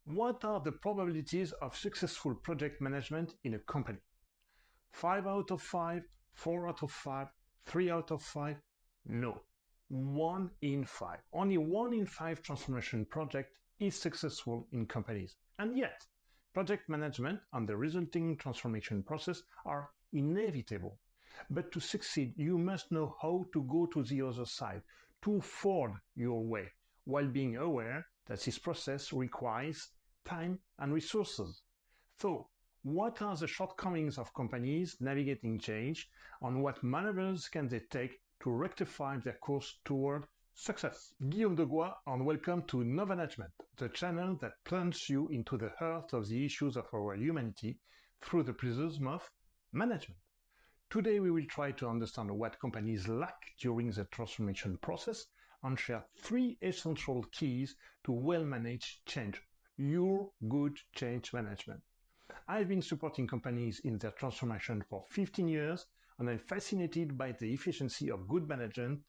What are the probabilities of successful project management in a company? 5 out of 5, 4 out of 5, 3 out of 5? No. 1 in 5. Only 1 in 5 transformation project is successful in companies. And yet, project management and the resulting transformation process are inevitable. But to succeed, you must know how to go to the other side, to ford your way, while being aware that this process requires time and resources. So, what are the shortcomings of companies navigating change, and what maneuvers can they take to rectify their course toward success? Guillaume Degois, and welcome to Novanagement, the channel that plunges you into the heart of the issues of our humanity through the prism of management. Today we will try to understand what companies lack during the transformation process and share 3 essential keys to well-managed change. Your good change management. I've been supporting companies in their transformation for 15 years, and I'm fascinated by the efficiency of good management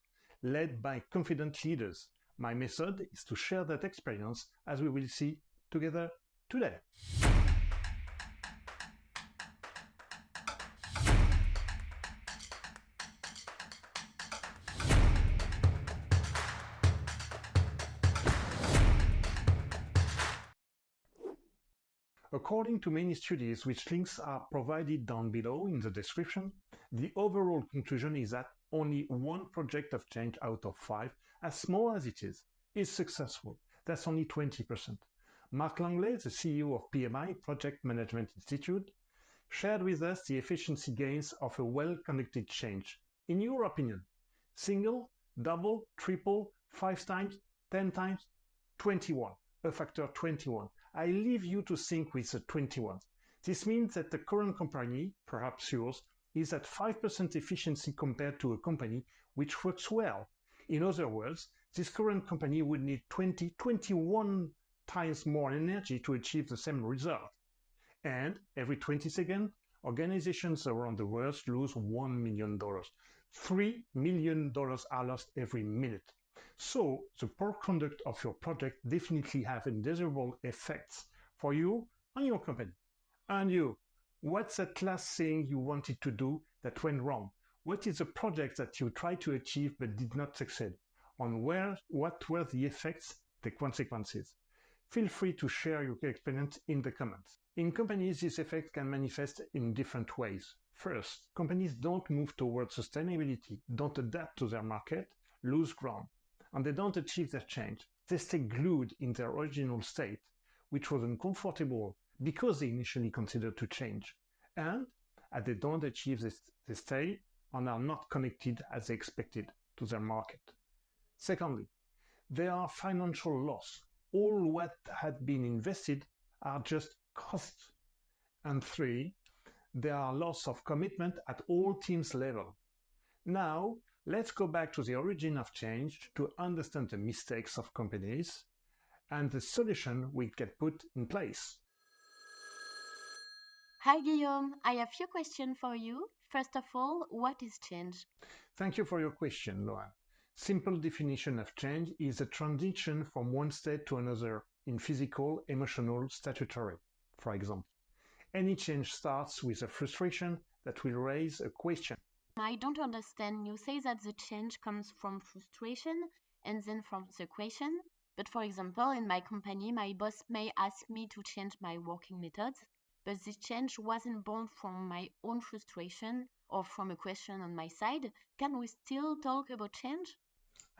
led by confident leaders. My method is to share that experience, as we will see together today. According to many studies, which links are provided down below in the description, the overall conclusion is that only 1 project of change out of 5, as small as it is successful. That's only 20%. Mark Langlet, the CEO of PMI, Project Management Institute, shared with us the efficiency gains of a well-conducted change. In your opinion, single, double, triple, 5 times, 10 times, 21, a factor 21. I leave you to think with the 21. This means that the current company, perhaps yours, is at 5% efficiency compared to a company which works well. In other words, this current company would need 21 times more energy to achieve the same result. And every 20 seconds, organizations around the world lose $1 million. $3 million are lost every minute. So, the poor conduct of your project definitely have undesirable effects for you and your company. And you, what's that last thing you wanted to do that went wrong? What is the project that you tried to achieve but did not succeed? And what were the effects, the consequences? Feel free to share your experience in the comments. In companies, this effect can manifest in different ways. First, companies don't move towards sustainability, don't adapt to their market, lose ground, and they don't achieve their change. They stay glued in their original state, which was uncomfortable because they initially considered to change. And as they don't achieve this, they stay and are not connected as they expected to their market. Secondly, there are financial loss. All what had been invested are just costs. And 3, there are loss of commitment at all teams level. Now, let's go back to the origin of change to understand the mistakes of companies and the solution we can put in place. Hi Guillaume, I have a few questions for you. First of all, what is change? Thank you for your question, Loan. Simple definition of change is a transition from one state to another in physical, emotional, statutory, for example. Any change starts with a frustration that will raise a question. I don't understand. You say that the change comes from frustration and then from the question. But for example, in my company, my boss may ask me to change my working methods, but this change wasn't born from my own frustration or from a question on my side. Can we still talk about change?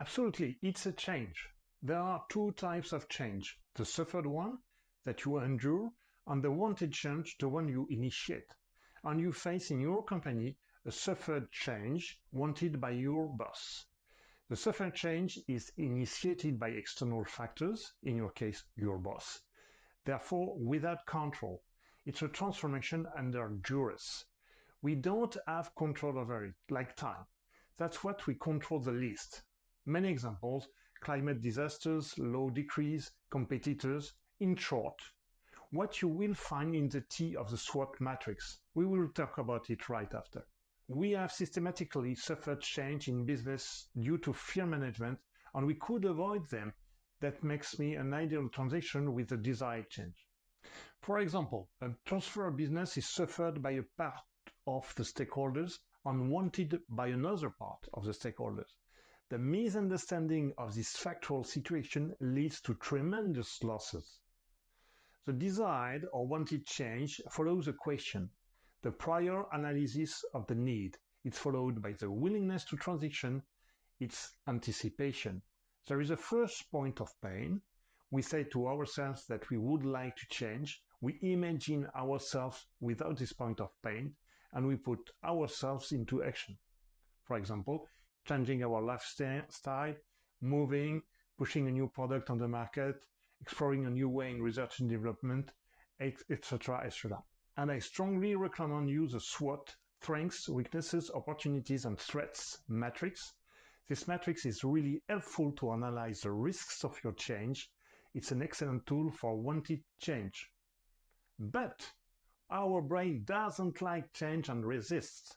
Absolutely, it's a change. There are 2 types of change. The suffered one, that you endure, and the wanted change, the one you initiate. And you face in your company a suffered change wanted by your boss. The suffered change is initiated by external factors, in your case, your boss. Therefore, without control. It's a transformation under duress. We don't have control over it, like time. That's what we control the least. Many examples: climate disasters, law decrees, competitors. In short, what you will find in the T of the SWOT matrix. We will talk about it right after. We have systematically suffered change in business due to fear management, and we could avoid them that makes me an ideal transaction with the desired change. For example, a transfer of business is suffered by a part of the stakeholders and wanted by another part of the stakeholders. The misunderstanding of this factual situation leads to tremendous losses. The desired or wanted change follows a question, the prior analysis of the need. It's followed by the willingness to transition, its anticipation. There is a first point of pain. We say to ourselves that we would like to change. We imagine ourselves without this point of pain, and we put ourselves into action. For example, changing our lifestyle, moving, pushing a new product on the market, exploring a new way in research and development, etc., etc. And I strongly recommend you the SWOT, strengths, weaknesses, opportunities, and threats matrix. This matrix is really helpful to analyze the risks of your change. It's an excellent tool for wanted change. But our brain doesn't like change and resists.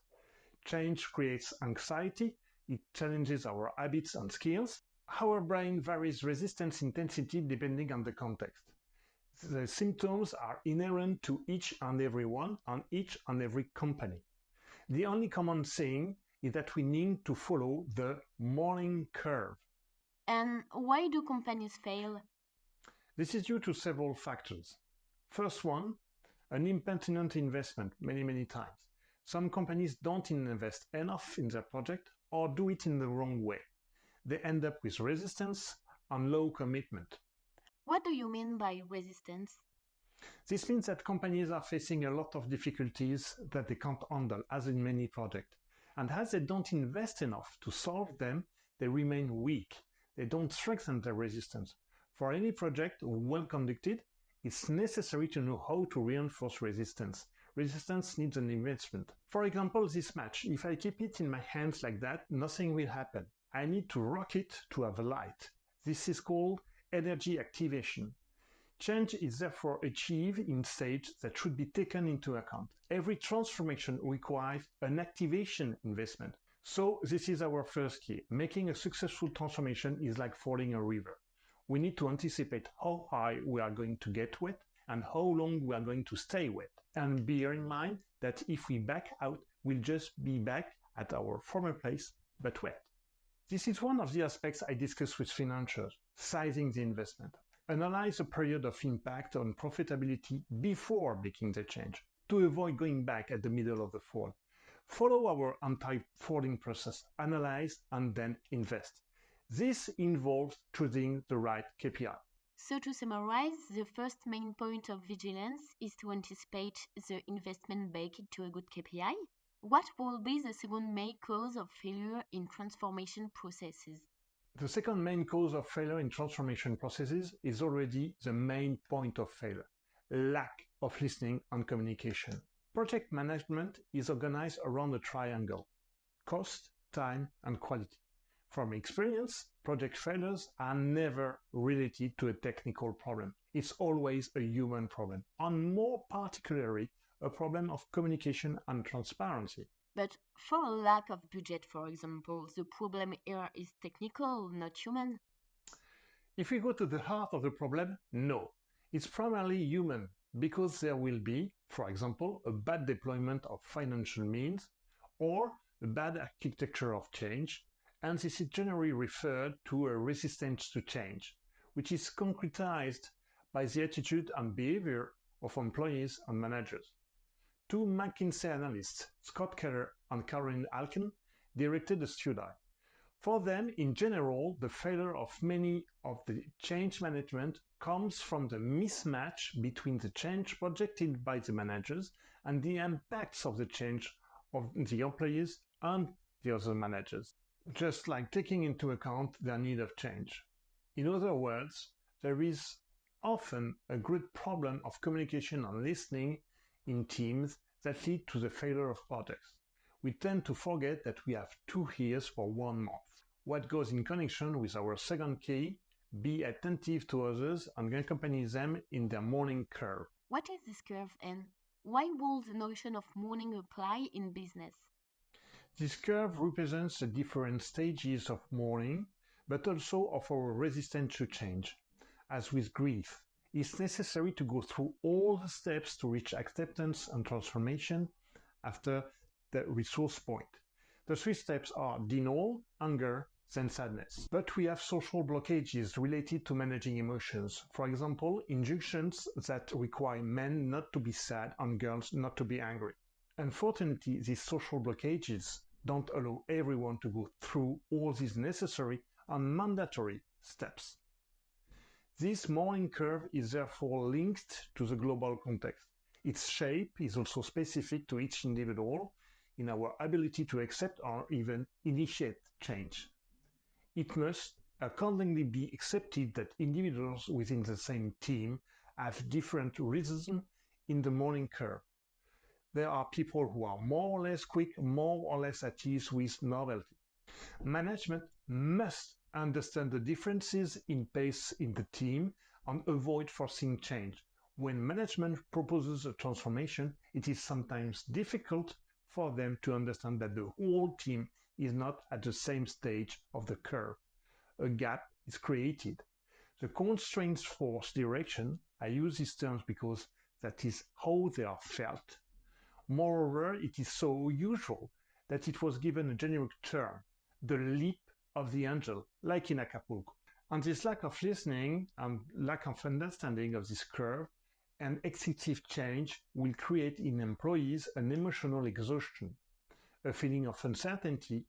Change creates anxiety, it challenges our habits and skills. Our brain varies resistance intensity depending on the context. The symptoms are inherent to each and every one and each and every company. The only common thing is that we need to follow the morning curve. And why do companies fail? This is due to several factors. First one, an impertinent investment many times. Some companies don't invest enough in their project or do it in the wrong way. They end up with resistance and low commitment. What do you mean by resistance? This means that companies are facing a lot of difficulties that they can't handle, as in many projects. And as they don't invest enough to solve them, they remain weak. They don't strengthen their resistance. For any project well conducted, it's necessary to know how to reinforce resistance. Resistance needs an investment. For example, this match. If I keep it in my hands like that, nothing will happen. I need to rock it to have a light. This is called energy activation. Change is therefore achieved in stages that should be taken into account. Every transformation requires an activation investment. So this is our first key. Making a successful transformation is like fording a river. We need to anticipate how high we are going to get wet and how long we are going to stay wet. And bear in mind that if we back out, we'll just be back at our former place, but wet. This is one of the aspects I discuss with financiers, sizing the investment. Analyze the period of impact on profitability before making the change, to avoid going back at the middle of the fall. Follow our anti-falling process, analyze and then invest. This involves choosing the right KPI. So to summarize, the first main point of vigilance is to anticipate the investment baked into a good KPI. What will be the second main cause of failure in transformation processes? The second main cause of failure in transformation processes is already the main point of failure: lack of listening and communication. Project management is organized around a triangle: cost, time, and quality. From experience, project failures are never related to a technical problem. It's always a human problem, and more particularly, a problem of communication and transparency. But for a lack of budget, for example, the problem here is technical, not human. If we go to the heart of the problem, no. It's primarily human, because there will be, for example, a bad deployment of financial means or a bad architecture of change, and this is generally referred to a resistance to change, which is concretized by the attitude and behavior of employees and managers. Two McKinsey analysts, KELLER and CAROLYN AIKEN, directed a study. For them, in general, the failure of many of the change management comes from the mismatch between the change projected by the managers and the impacts of the change of the employees and the other managers, just like taking into account their need of change. In other words, there is often a great problem of communication and listening in teams that lead to the failure of projects. We tend to forget that we have 2 ears for 1 mouth. What goes in connection with our second key: be attentive to others and accompany them in their morning curve. What is this curve and why will the notion of morning apply in business? This curve represents the different stages of mourning but also of our resistance to change. As with grief, it's necessary to go through all the steps to reach acceptance and transformation after the resource point. The 3 steps are denial, anger, then sadness. But we have social blockages related to managing emotions. For example, injunctions that require men not to be sad and girls not to be angry. Unfortunately, these social blockages don't allow everyone to go through all these necessary and mandatory steps. This mourning curve is therefore linked to the global context. Its shape is also specific to each individual in our ability to accept or even initiate change. It must accordingly be accepted that individuals within the same team have different rhythms in the mourning curve. There are people who are more or less quick, more or less at ease with novelty. Management must understand the differences in pace in the team and avoid forcing change. When management proposes a transformation, it is sometimes difficult for them to understand that the whole team is not at the same stage of the curve. A gap is created. The constraints force direction. I use these terms because that is how they are felt. Moreover, it is so usual that it was given a generic term, the leap of the angel, like in Acapulco. And this lack of listening and lack of understanding of this curve and excessive change will create in employees an emotional exhaustion, a feeling of uncertainty,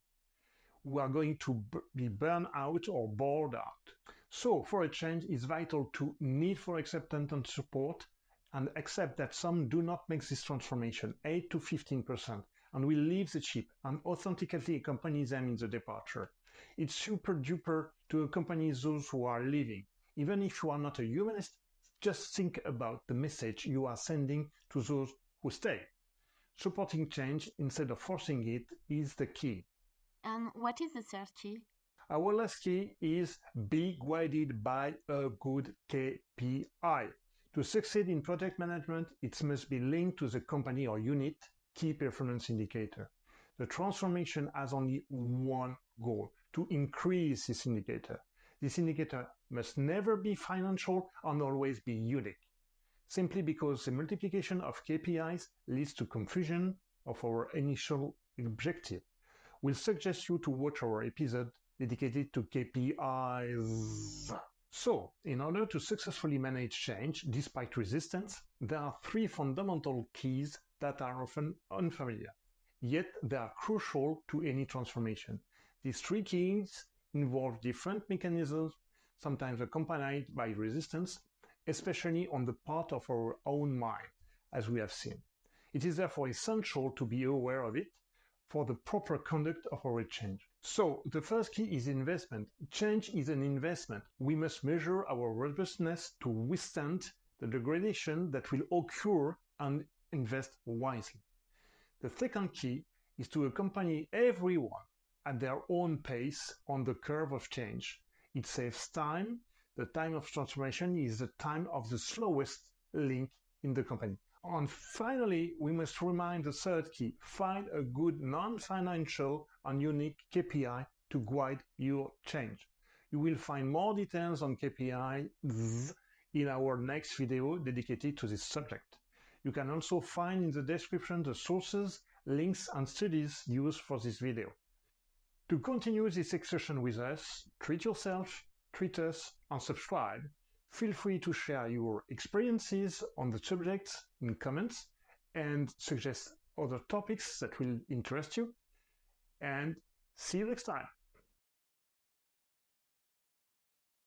who are going to be burned out or bored out. So, for a change, it's vital to need for acceptance and support and accept that some do not make this transformation, 8 to 15%, and will leave the ship and authentically accompany them in the departure. It's super duper to accompany those who are leaving. Even if you are not a humanist, just think about the message you are sending to those who stay. Supporting change instead of forcing it is the key. And what is the third key? Our last key is be guided by a good KPI. To succeed in project management, it must be linked to the company or unit key performance indicator. The transformation has only one goal, to increase this indicator. This indicator must never be financial and always be unique, simply because the multiplication of KPIs leads to confusion of our initial objective. We'll suggest you to watch our episode dedicated to KPIs. So, in order to successfully manage change despite resistance, there are 3 fundamental keys that are often unfamiliar, yet they are crucial to any transformation. These 3 keys involve different mechanisms, sometimes accompanied by resistance, especially on the part of our own mind, as we have seen. It is therefore essential to be aware of it for the proper conduct of our change. So, the first key is investment. Change is an investment. We must measure our robustness to withstand the degradation that will occur and invest wisely. The second key is to accompany everyone at their own pace on the curve of change. It saves time. The time of transformation is the time of the slowest link in the company. And finally, we must remind the third key: find a good non-financial and unique KPI to guide your change. You will find more details on KPIs in our next video dedicated to this subject. You can also find in the description the sources, links, and studies used for this video. To continue this excursion with us, treat yourself, treat us, and subscribe. Feel free to share your experiences on the subjects in comments and suggest other topics that will interest you. And see you next time.